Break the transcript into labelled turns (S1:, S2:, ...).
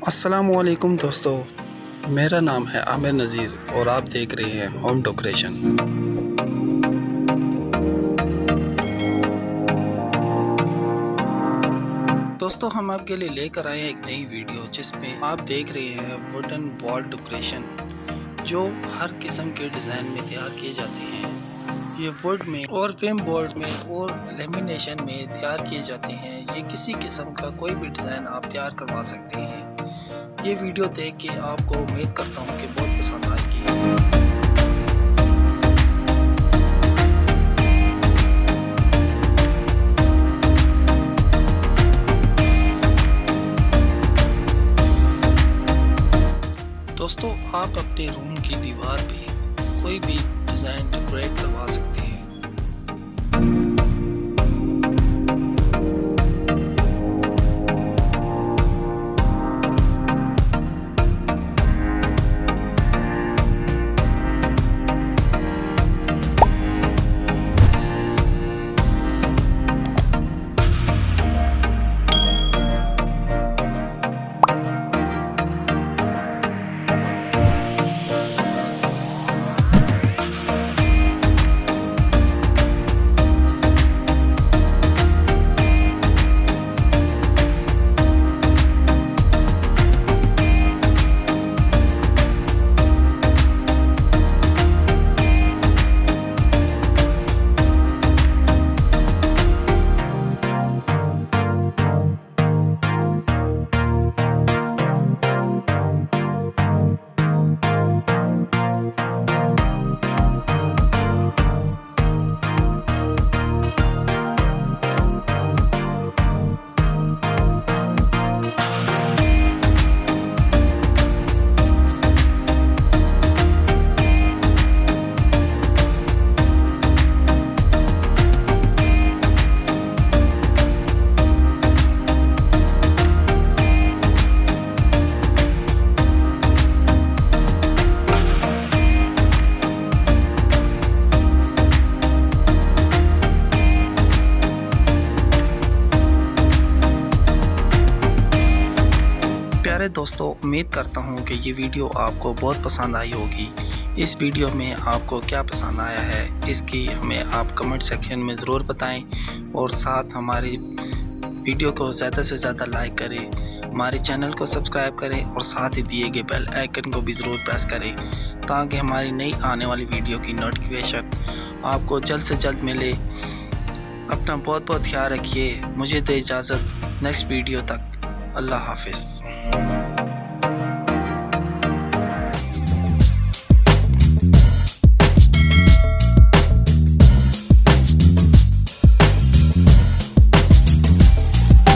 S1: अस्सलामु अलैकुम दोस्तों, मेरा नाम है आमिर नज़ीर और आप देख रहे हैं होम डेकोरेशन। दोस्तों, हम आपके लिए लेकर आए हैं एक नई वीडियो जिसमें आप देख रहे हैं वुडन वॉल डेकोरेशन जो हर किस्म के डिज़ाइन में तैयार किए जाते हैं। ये वुड में और विम बोर्ड में और लेमिनेशन में तैयार किए जाते हैं। ये किसी किस्म का कोई भी डिज़ाइन आप तैयार करवा सकते हैं। ये वीडियो देख के आपको उम्मीद करता हूँ कि बहुत पसंद आएगी। दोस्तों, आप अपने रूम की दीवार पे कोई भी डिज़ाइन डेकोरेट करवा सकते हैं। प्यारे दोस्तों, उम्मीद करता हूँ कि ये वीडियो आपको बहुत पसंद आई होगी। इस वीडियो में आपको क्या पसंद आया है इसकी हमें आप कमेंट सेक्शन में ज़रूर बताएं और साथ हमारी वीडियो को ज़्यादा से ज़्यादा लाइक करें, हमारे चैनल को सब्सक्राइब करें और साथ ही दिए गए बेल आइकन को भी ज़रूर प्रेस करें ताकि हमारी नई आने वाली वीडियो की नोटिफिकेशन आपको जल्द से जल्द मिले। अपना बहुत बहुत ख्याल रखिए। मुझे दे इजाज़त, नेक्स्ट वीडियो तक। अल्लाह हाफिज़।